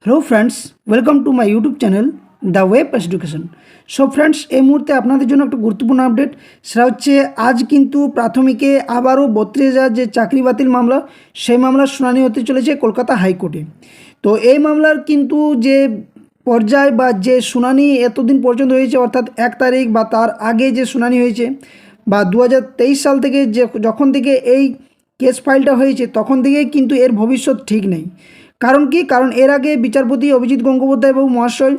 Hello friends, welcome to my YouTube channel the web education. So friends, এই মুহূর্তে আপনাদের জন্য একটা গুরুত্বপূর্ণ আপডেট। সেটা হচ্ছে আজ কিন্তু প্রাথমিকে আবারও 32,000 যে চাকরি বাতিল মামলা, সেই মামলার শুনানি হতে চলেছে কলকাতা হাইকোর্টে। তো এই মামলার কিন্তু যে পর্যায় বা যে শুনানি এতদিন পর্যন্ত হয়েছে, অর্থাৎ 1 তারিখ বা তার আগে যে শুনানি হয়েছে বা 2023 সাল থেকে যে যখন থেকে এই কেস ফাইলটা হয়েছে তখন থেকেই কিন্তু এর ভবিষ্যৎ ঠিক নেই। কারণ কি? কারণ এর আগে বিচারপতি অভিজিৎ গঙ্গোপাধ্যায় বাবু মহাশয়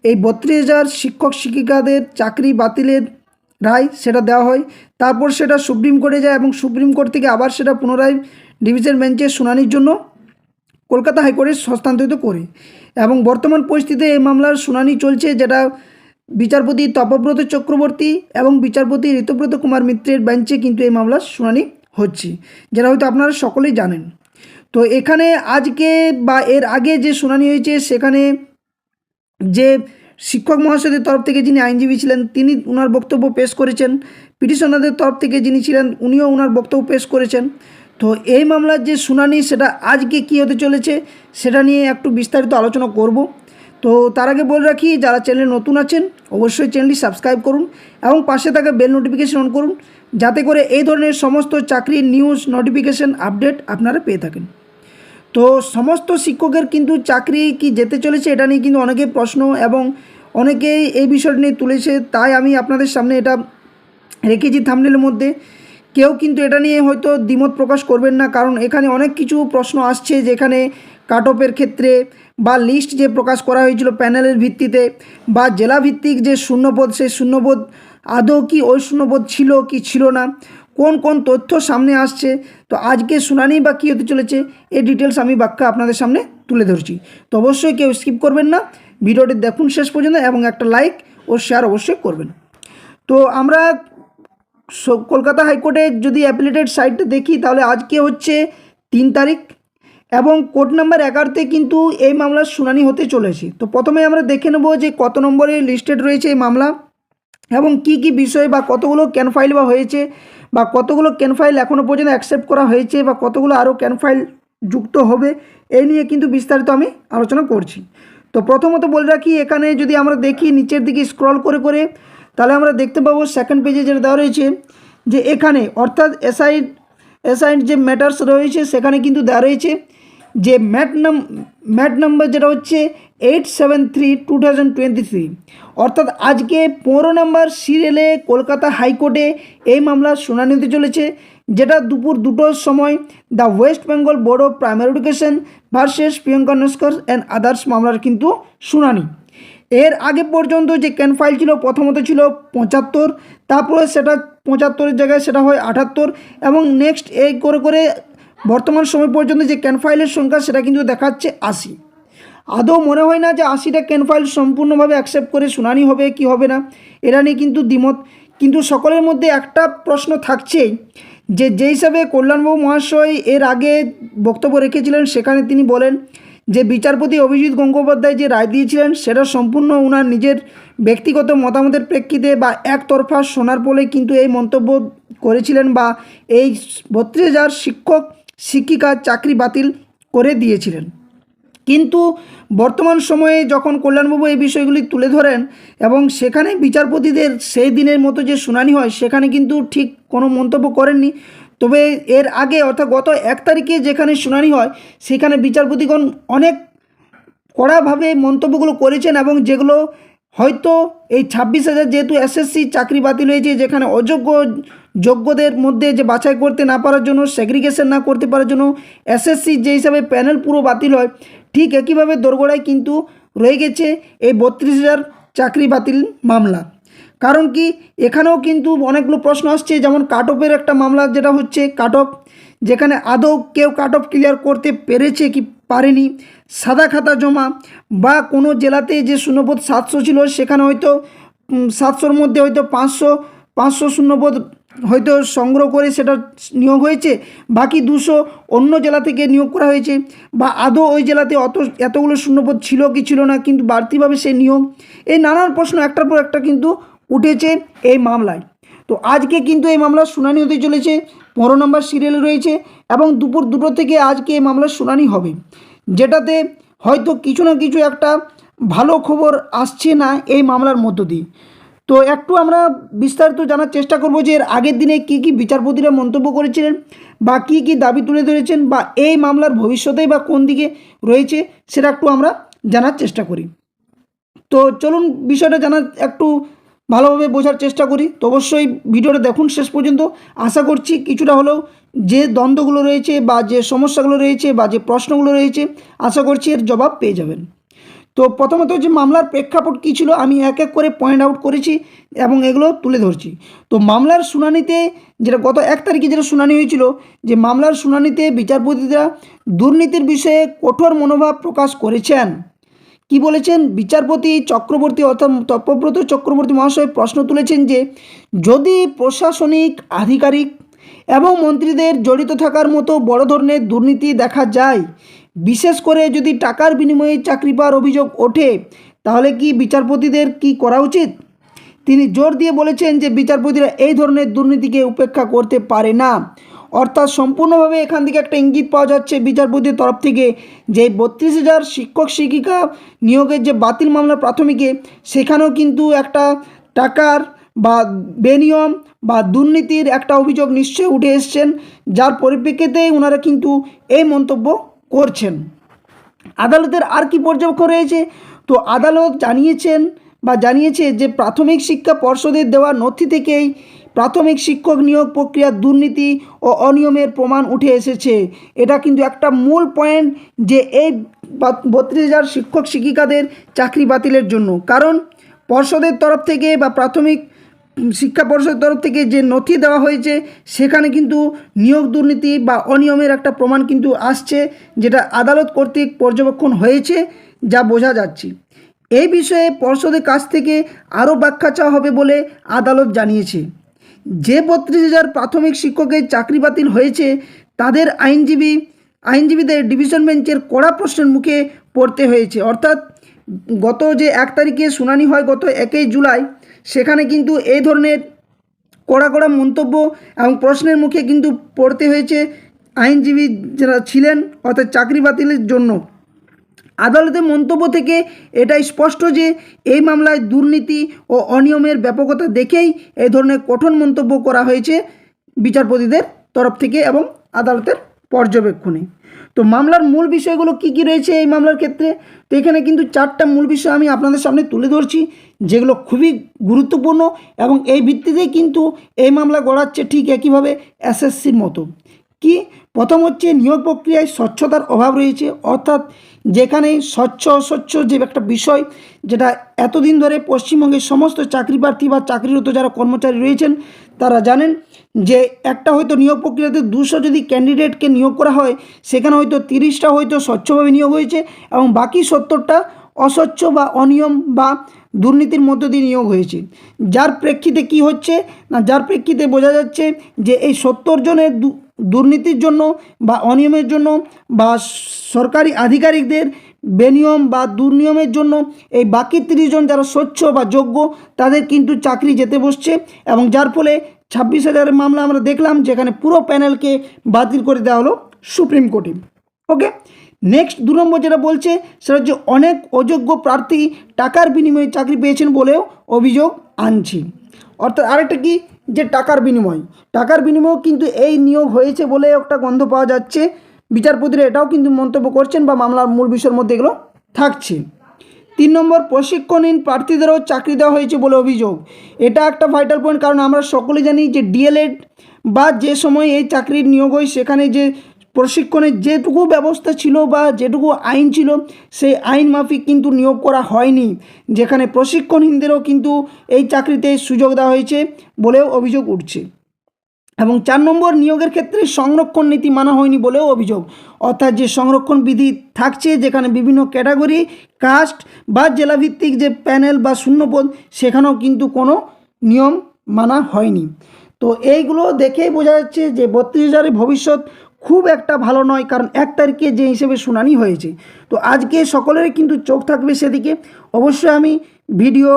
এই 32,000 শিক্ষক শিক্ষিকাদের চাকরি বাতিলের রায় সেটা দেওয়া হয়। তারপর সেটা সুপ্রিম কোর্টে যায় এবং সুপ্রিম কোর্ট থেকে আবার সেটা পুনরায় ডিভিশন বেঞ্চে শুনানির জন্য কলকাতা হাইকোর্টে হস্তান্তরিত করে। এবং বর্তমান পরিস্থিতিতে এই মামলার শুনানি চলছে, যেটা বিচারপতি তপব্রত চক্রবর্তী এবং বিচারপতি ঋতব্রত কুমার মিত্রের বেঞ্চে কিন্তু এই মামলার শুনানি হচ্ছে, যেটা হয়তো আপনারা সকলেই জানেন। তো এখানে আজকে বা এর আগে যে শুনানি হয়েছে সেখানে যে শিক্ষক মহাশয়দের তরফ থেকে যিনি আইনজীবী ছিলেন তিনি ওনার বক্তব্য পেশ করেছেন, পিটিশনারদের তরফ থেকে যিনি ছিলেন উনিও ওনার বক্তব্য পেশ করেছেন। তো এই মামলার যে শুনানি সেটা আজকে কী হতে চলেছে সেটা নিয়ে একটু বিস্তারিত আলোচনা করব। তো তার আগে বলে রাখি, যারা চ্যানেলে নতুন আছেন অবশ্যই চ্যানেলটি সাবস্ক্রাইব করুন এবং পাশে থাকা বেল নোটিফিকেশন অন করুন, যাতে করে এই ধরনের সমস্ত চাকরির নিউজ নোটিফিকেশন আপডেট আপনারা পেয়ে থাকেন। তো সমস্ত শিক্ষকের কিন্তু চাকরি কি যেতে চলেছে এটা নিয়ে কিন্তু অনেকেই প্রশ্ন এবং অনেকেই এই বিষয়টা নিয়ে তুলেছে, তাই আমি আপনাদের সামনে এটা রেখেছি থাম্বনেলের মধ্যে। কেউ কিন্তু এটা নিয়ে হয়তো দ্বিমত প্রকাশ করবেন না, কারণ এখানে অনেক কিছু প্রশ্ন আসছে, যেখানে কাট অফের ক্ষেত্রে বা লিস্ট যে প্রকাশ করা হয়েছিল প্যানেলের ভিত্তিতে বা জেলা ভিত্তিক যে শূন্যপদ, সেই শূন্যপদ আদৌ কি ওই শূন্যপদ ছিল কি ছিল না, কোন কোন তথ্য সামনে আসছে। তো আজকে শুনানি বা কী হতে চলেছে এই ডিটেলস আমি ব্যাখ্যা আপনাদের সামনে তুলে ধরছি। তো অবশ্যই কেউ স্কিপ করবেন না, ভিডিওটি দেখুন শেষ পর্যন্ত এবং একটা লাইক ও শেয়ার অবশ্যই করবেন। তো আমরা কলকাতা হাইকোর্টে যদি অ্যাপিলেটেড সাইটটা দেখি তাহলে আজকে হচ্ছে 3 তারিখ এবং কোর্ট নাম্বার 11তে কিন্তু এই মামলার শুনানি হতে চলেছে। তো প্রথমে আমরা দেখে নেব যে কত নম্বরে লিস্টেড রয়েছে এই মামলা এবং কি কি বিষয় বা কতগুলো ক্যান ফাইল বা হয়েছে বা কতগুলো ক্যান ফাইল এখনও পর্যন্ত অ্যাকসেপ্ট করা হয়েছে বা কতগুলো আরও ক্যান ফাইল যুক্ত হবে, এই নিয়ে কিন্তু বিস্তারিত আমি আলোচনা করছি। তো প্রথমত বলে রাখি, এখানে যদি আমরা দেখি নিচের দিকে স্ক্রল করে করে তাহলে আমরা দেখতে পাবো সেকেন্ড পেজে যেটা দেওয়া রয়েছে যে এখানে অর্থাৎ অ্যাসাইন্ড যে ম্যাটার্স রয়েছে সেখানে কিন্তু দেওয়া রয়েছে যে ম্যাট নাম্বার যেটা হচ্ছে 873/2023, অর্থাৎ আজকে 15 নম্বর সিরিয়ালে কলকাতা হাইকোর্টে এই মামলার শুনানি হতে চলেছে, যেটা দুপুর 2টোর সময় the West Bengal board of primary education versus Priyanka Naskar and others মামলার কিন্তু শুনানি। এর আগে পর্যন্ত যে ক্যান ফাইল ছিল প্রথমত ছিল 75, তারপরে সেটা 75-এর জায়গায় সেটা হয় 78 এবং নেক্সট এই করে করে বর্তমান সময় পর্যন্ত যে ক্যান ফাইলের সংখ্যা সেটা কিন্তু দেখাচ্ছে 80। আদৌ মনে হয় না যে 80টা ক্যান ফাইল সম্পূর্ণভাবে অ্যাকসেপ্ট করে শুনানি হবে কি হবে না, এরা নিয়ে কিন্তু দ্বিমত। কিন্তু সকলের মধ্যে একটা প্রশ্ন থাকছেই যে হিসাবে কল্যাণবাবু মহাশয় এর আগে বক্তব্য রেখেছিলেন, সেখানে তিনি বলেন যে বিচারপতি অভিজিৎ গঙ্গোপাধ্যায় যে রায় দিয়েছিলেন সেটা সম্পূর্ণ ওনার নিজের ব্যক্তিগত মতামতের প্রেক্ষিতে বা একতরফা শোনার ফলে কিন্তু এই মন্তব্য করেছিলেন বা এই 32,000 শিক্ষক শিক্ষিকার চাকরি বাতিল করে দিয়েছিলেন। কিন্তু বর্তমান সময়ে যখন কল্যাণবাবু এই বিষয়গুলি তুলে ধরেন এবং সেখানে বিচারপতিদের সেই দিনের মতো যে শুনানি হয় সেখানে কিন্তু ঠিক কোনো মন্তব্য করেননি। তবে এর আগে অর্থাৎ গত 1 তারিখে যেখানে শুনানি হয় সেখানে বিচারপতিগণ অনেক কড়াভাবে মন্তব্যগুলো করেছেন এবং যেগুলো হয়তো এই 26,000 যেহেতু এসএসসি চাকরি বাতিল হয়েছে, যেখানে যোগ্যদের মধ্যে যে বাছাই করতে না পারার জন্য, সেগ্রিগেশন না করতে পারার জন্য এসএসসি যে হিসাবে প্যানেল পুরো বাতিল হয়, ঠিক একইভাবে দোরগোড়ায় কিন্তু রয়ে গেছে এই 32,000 চাকরি বাতিল মামলা। কারণ কি, এখানেও কিন্তু অনেকগুলো প্রশ্ন আসছে, যেমন কাট অফের একটা মামলা যেটা হচ্ছে কাট অফ, যেখানে আদৌ কেউ কাট অফ ক্লিয়ার করতে পেরেছে কি পারেনি, সাদা খাতা জমা বা কোনো জেলাতে যে শূন্যপদ 700 ছিল সেখানে হয়তো 700-র মধ্যে হয়তো 500 শূন্যপদ হয়তো সংগ্রহ করে সেটা নিয়োগ হয়েছে, বাকি 200 অন্য জেলা থেকে নিয়োগ করা হয়েছে, বা আদৌ ওই জেলাতে এতগুলো শূন্যপদ ছিল কি ছিল না কিন্তু বাড়তিভাবে সেই নিয়োগ, এই নানান প্রশ্ন একটার পর একটা কিন্তু উঠেছে এই মামলায়। তো আজকে কিন্তু এই মামলার শুনানি হতে চলেছে, 15 নম্বর সিরিয়ালে রয়েছে এবং দুপুর 2টো থেকে আজকে এই মামলার শুনানি হবে, যেটাতে হয়তো কিছু না কিছু একটা ভালো খবর আসছে না এই মামলার মধ্য দিয়ে। তো একটু আমরা বিস্তারিত জানার চেষ্টা করব যে এর আগের দিনে কী কী বিচারপতিরা মন্তব্য করেছিলেন বা কী কী দাবি তুলে ধরেছেন বা এই মামলার ভবিষ্যতেই বা কোন দিকে রয়েছে সেটা একটু আমরা জানার চেষ্টা করি। তো চলুন বিষয়টা জানার একটু ভালোভাবে বোঝার চেষ্টা করি। তো অবশ্যই ভিডিওটা দেখুন শেষ পর্যন্ত। আশা করছি কিছুটা হলেও যে দ্বন্দ্বগুলো রয়েছে বা যে সমস্যাগুলো রয়েছে বা যে প্রশ্নগুলো রয়েছে আশা করছি এর জবাব পেয়ে যাবেন। তো প্রথমত যে মামলার প্রেক্ষাপট কী ছিল আমি এক এক করে পয়েন্ট আউট করেছি এবং এগুলো তুলে ধরছি। তো মামলার শুনানিতে যেটা গত 1 তারিখে যেটা শুনানি হয়েছিল, যে মামলার শুনানিতে বিচারপতিরা দুর্নীতির বিষয়ে কঠোর মনোভাব প্রকাশ করেছেন। কি বলেছেন বিচারপতি চক্রবর্তী অর্থাৎ তপব্রত চক্রবর্তী মহাশয় প্রশ্ন তুলেছেন যে যদি প্রশাসনিক আধিকারিক এবং মন্ত্রীদের জড়িত থাকার মতো বড় ধরনের দুর্নীতি দেখা যায়, বিশেষ করে যদি টাকার বিনিময়ে চাকরি পাওয়ার অভিযোগ ওঠে, তাহলে কি বিচারপতিদের কি করা উচিত? তিনি জোর দিয়ে বলেছেন যে বিচারপতিরা এই ধরনের দুর্নীতিকে উপেক্ষা করতে পারে না। অর্থাৎ সম্পূর্ণভাবে এখান থেকে একটা ইঙ্গিত পাওয়া যাচ্ছে বিচারপতির তরফ থেকে যে 32,000 শিক্ষক শিক্ষিকা নিয়োগের যে বাতিল মামলা প্রাথমিকে, সেখানেও কিন্তু একটা টাকার বা বেনিয়ম বা দুর্নীতির একটা অভিযোগ নিশ্চয়ই উঠে এসছেন, যার পরিপ্রেক্ষিতেই ওনারা কিন্তু এই মন্তব্য করছেন। আদালতের আর কি পর্যবেক্ষণ রয়েছে? তো আদালত জানিয়েছে যে প্রাথমিক শিক্ষা পর্ষদের দেওয়া নথি থেকেই প্রাথমিক শিক্ষক নিয়োগ প্রক্রিয়ার দুর্নীতি ও অনিয়মের প্রমাণ উঠে এসেছে। এটা কিন্তু একটা মূল পয়েন্ট যে এই 32,000 শিক্ষক শিক্ষিকাদের চাকরি বাতিলের জন্য, কারণ পর্ষদের তরফ থেকে বা প্রাথমিক শিক্ষা পর্ষদের তরফ থেকে যে নথি দেওয়া হয়েছে সেখানে কিন্তু নিয়োগ দুর্নীতি বা অনিয়মের একটা প্রমাণ কিন্তু আসছে, যেটা আদালত কর্তৃক পর্যবেক্ষণ হয়েছে যা বোঝা যাচ্ছে। এই বিষয়ে পর্ষদের কাছ থেকে আরও ব্যাখ্যা চাওয়া হবে বলে আদালত জানিয়েছে। যে 32,000 প্রাথমিক শিক্ষকের চাকরি বাতিল হয়েছে তাদের আইনজীবীদের ডিভিশন বেঞ্চের কড়া প্রশ্নের মুখে পড়তে হয়েছে। অর্থাৎ গত যে 1 তারিখে শুনানি হয় গত 1 জুলাই, সেখানে কিন্তু এই ধরনের কড়া কড়া মন্তব্য এবং প্রশ্নের মুখে কিন্তু পড়তে হয়েছে আইনজীবী যারা ছিলেন অর্থাৎ চাকরি বাতিলের জন্য। আদালতের মন্তব্য থেকে এটাই স্পষ্ট যে এই মামলায় দুর্নীতি ও অনিয়মের ব্যাপকতা দেখেই এই ধরনের কঠোর মন্তব্য করা হয়েছে বিচারপতিদের তরফ থেকে এবং আদালতের পর্যবেক্ষণে। তো মামলার মূল বিষয়গুলো কী কী রয়েছে এই মামলার ক্ষেত্রে, তো এখানে কিন্তু 4টা মূল বিষয় আমি আপনাদের সামনে তুলে ধরছি, যেগুলো খুবই গুরুত্বপূর্ণ এবং এই ভিত্তিতেই কিন্তু এই মামলা গড়াচ্ছে ঠিক একইভাবে এসএসসির মতো। কি প্রথম হচ্ছে নিয়োগ প্রক্রিয়ায় স্বচ্ছতার অভাব রয়েছে। অর্থাৎ যেখানে স্বচ্ছ অস্বচ্ছ যে একটা বিষয়, যেটা এতদিন ধরে পশ্চিমবঙ্গের সমস্ত চাকরি প্রার্থী বা চাকরিরত যারা কর্মচারী রয়েছেন তারা জানেন যে একটা হয়তো নিয়োগ প্রক্রিয়াতে 200 যদি ক্যান্ডিডেটকে নিয়োগ করা হয়, সেখানে হয়তো 30টা হয়তো স্বচ্ছভাবে নিয়োগ হয়েছে এবং বাকি 70টা অস্বচ্ছ বা অনিয়ম বা দুর্নীতির মধ্য দিয়ে নিয়োগ হয়েছে। যার প্রেক্ষিতে কি হচ্ছে না, যার প্রেক্ষিতে বোঝা যাচ্ছে যে এই 70 জনের দুর্নীতির জন্য বা অনিয়মের জন্য বা সরকারি আধিকারিকদের বেনিয়ম বা দুর্নিয়মের জন্য এই বাকি 30 জন যারা স্বচ্ছ বা যোগ্য তাদের কিন্তু চাকরি যেতে বসছে, এবং যার ফলে 26,000 মামলা আমরা দেখলাম যেখানে পুরো প্যানেলকে বাতিল করে দেওয়া হলো সুপ্রিম কোর্টে। ওকে, নেক্সট 2 নম্বর যেটা বলছে সেটা হচ্ছে অনেক অযোগ্য প্রার্থী টাকার বিনিময়ে চাকরি পেয়েছেন বলেও অভিযোগ আনছি। অর্থাৎ আরেকটা কি, যে টাকার বিনিময়েও কিন্তু এই নিয়োগ হয়েছে বলে একটা গন্ধ পাওয়া যাচ্ছে। বিচারপতিরা এটাও কিন্তু মন্তব্য করছেন বা মামলার মূল বিষয়ের মধ্যে এগুলো থাকছে। 3 নম্বর প্রশিক্ষণহীন প্রার্থীদেরও চাকরি দেওয়া হয়েছে বলে অভিযোগ। এটা একটা ভাইটাল পয়েন্ট, কারণ আমরা সকলে জানি যে ডিএলএড বা যে সময় এই চাকরির নিয়োগ হয় সেখানে যে প্রশিক্ষণের যেটুকু ব্যবস্থা ছিল বা যেটুকু আইন ছিল সেই আইন মাফিক কিন্তু নিয়োগ করা হয়নি, যেখানে প্রশিক্ষণহীনদেরও কিন্তু এই চাকরিতে সুযোগ দেওয়া হয়েছে বলেও অভিযোগ উঠছে। এবং 4 নম্বর নিয়োগের ক্ষেত্রে সংরক্ষণ নীতি মানা হয়নি বলেও অভিযোগ। অর্থাৎ যে সংরক্ষণ বিধি থাকছে যেখানে বিভিন্ন ক্যাটাগরি কাস্ট বা জেলাভিত্তিক যে প্যানেল বা শূন্যপদ, সেখানেও কিন্তু কোনো নিয়ম মানা হয়নি। তো এইগুলো দেখেই বোঝা যাচ্ছে যে 32,000 ভবিষ্যৎ খুব একটা ভালো নয়, কারণ 1 তারিখে যে হিসেবে শুনানি হয়েছে। তো আজকে সকলেরই কিন্তু চোখ থাকবে সেদিকে। অবশ্যই আমি ভিডিও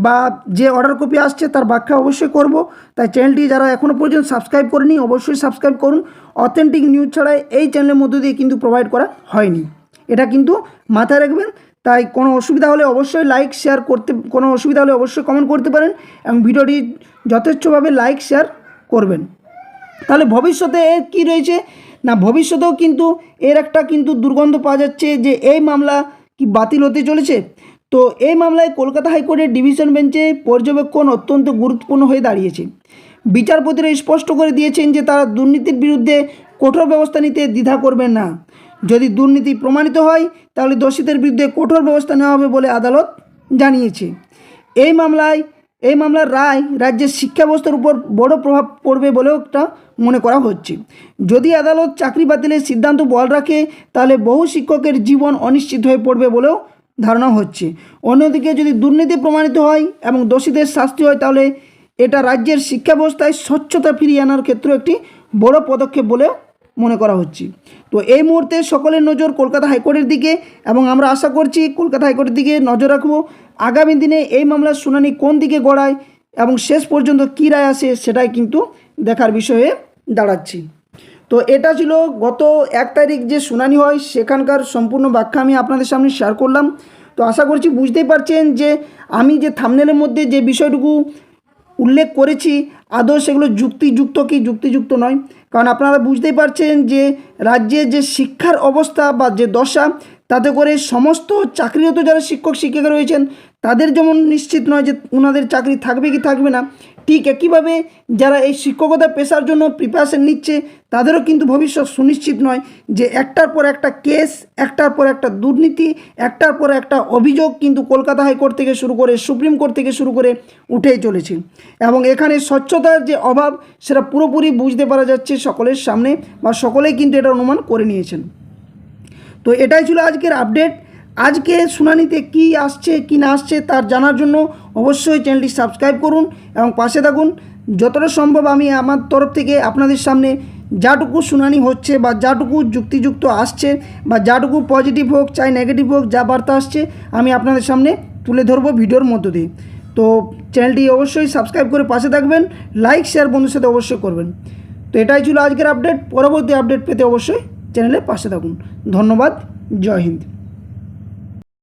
বা যে অর্ডার কপি আসছে তার ব্যাখ্যা অবশ্যই করব, তাই চ্যানেলটি যারা এখনও পর্যন্ত সাবস্ক্রাইব করেনি অবশ্যই সাবস্ক্রাইব করুন। অথেন্টিক নিউজ ছাড়াই এই চ্যানেলের মধ্য দিয়ে কিন্তু প্রোভাইড করা হয়নি। এটা কিন্তু মাথায় রাখবেন। তাই কোনো অসুবিধা হলে অবশ্যই লাইক শেয়ার করতে, কোনো অসুবিধা হলে অবশ্যই কমেন্ট করতে পারেন এবং ভিডিওটি যথেচ্ছভাবে লাইক শেয়ার করবেন। তাহলে ভবিষ্যতে এর কী রয়েছে না, ভবিষ্যতেও কিন্তু এর একটা কিন্তু দুর্গন্ধ পাওয়া যাচ্ছে যে এই মামলা কি বাতিল হতে চলেছে। তো এই মামলায় কলকাতা হাইকোর্টের ডিভিশন বেঞ্চে পর্যবেক্ষণ অত্যন্ত গুরুত্বপূর্ণ হয়ে দাঁড়িয়েছে। বিচারপতিরা স্পষ্ট করে দিয়েছেন যে তারা দুর্নীতির বিরুদ্ধে কঠোর ব্যবস্থা নিতে দ্বিধা করবেন না। যদি দুর্নীতি প্রমাণিত হয় তাহলে দোষীদের বিরুদ্ধে কঠোর ব্যবস্থা নেওয়া হবে বলে আদালত জানিয়েছে। এই মামলার রায় রাজ্যের শিক্ষা ব্যবস্থার উপর বড় প্রভাব পড়বে বলেও একটা মনে করা হচ্ছে। যদি আদালত চাকরি বাতিলের সিদ্ধান্ত বহাল রাখে তাহলে বহু শিক্ষকের জীবন অনিশ্চিত হয়ে পড়বে বলেও ধারণা হচ্ছে। অন্যদিকে যদি দুর্নীতি প্রমাণিত হয় এবং দোষীদের শাস্তি হয় তাহলে এটা রাজ্যের শিক্ষা ব্যবস্থায় স্বচ্ছতা ফিরিয়ে আনার ক্ষেত্রে একটি বড় পদক্ষেপ বলে মনে করা হচ্ছে। তো এই মুহূর্তে সকলের নজর কলকাতা হাইকোর্টের দিকে এবং আমরা আশা করছি কলকাতা হাইকোর্টের দিকে নজর রাখবো। আগামী দিনে এই মামলার শুনানি কোন দিকে গড়ায় এবং শেষ পর্যন্ত কী রায় আসে সেটাই কিন্তু দেখার বিষয়ে দাঁড়াচ্ছি। তো এটা ছিল গত 1 তারিখ যে শুনানি হয় সেখানকার সম্পূর্ণ ব্যাখ্যা আমি আপনাদের সামনে শেয়ার করলাম। তো আশা করছি বুঝতেই পারছেন যে আমি যে থাম্বনেলের মধ্যে যে বিষয়টুকু উল্লেখ করেছি আদৌ সেগুলো যুক্তিযুক্ত কি যুক্তিযুক্ত নয়। কারণ আপনারা বুঝতেই পারছেন যে রাজ্যের যে শিক্ষার অবস্থা বা যে দশা, তাতে করে সমস্ত চাকরিরত যারা শিক্ষক শিক্ষিকা রয়েছেন তাদের যেমন নিশ্চিত নয় যে ওনাদের চাকরি থাকবে কি থাকবে না, ঠিক একইভাবে যারা এই শিক্ষকতা পেশার জন্য প্রিপারেশন নিচ্ছে তাদেরও কিন্তু ভবিষ্যৎ সুনিশ্চিত নয়। যে একটার পর একটা কেস, একটার পর একটা দুর্নীতি, একটার পর একটা অভিযোগ কিন্তু কলকাতা হাইকোর্ট থেকে শুরু করে সুপ্রিম কোর্ট থেকে শুরু করে উঠেই চলেছে এবং এখানে স্বচ্ছতার যে অভাব সেটা পুরোপুরি বুঝতে পারা যাচ্ছে সকলের সামনে, বা সকলেই কিন্তু এটা অনুমান করে নিয়েছেন। তো এটাই ছিল আজকের আপডেট। আজকে শুনানিতে কি আসছে কি না আসছে তার জানার জন্য অবশ্যই চ্যানেলটি সাবস্ক্রাইব করুন এবং পাশে থাকুন। যতটা সম্ভব আমি আমার তরফ থেকে আপনাদের সামনে যাটুকু শুনানি হচ্ছে বা যাটুকু যুক্তিযুক্ত আসছে বা যাটুকু পজিটিভ হোক চাই নেগেটিভ হোক, যা বার্তা আসছে আমি আপনাদের সামনে তুলে ধরবো ভিডিওর মধ্য দিয়ে। তো চ্যানেলটি অবশ্যই সাবস্ক্রাইব করে পাশে থাকবেন, লাইক শেয়ার বন্ধুর সাথে অবশ্যই করবেন। তো এটাই ছিল আজকের আপডেট। পরবর্তী আপডেট পেতে অবশ্যই চ্যানেলের পাশে থাকুন। ধন্যবাদ। জয় হিন্দ।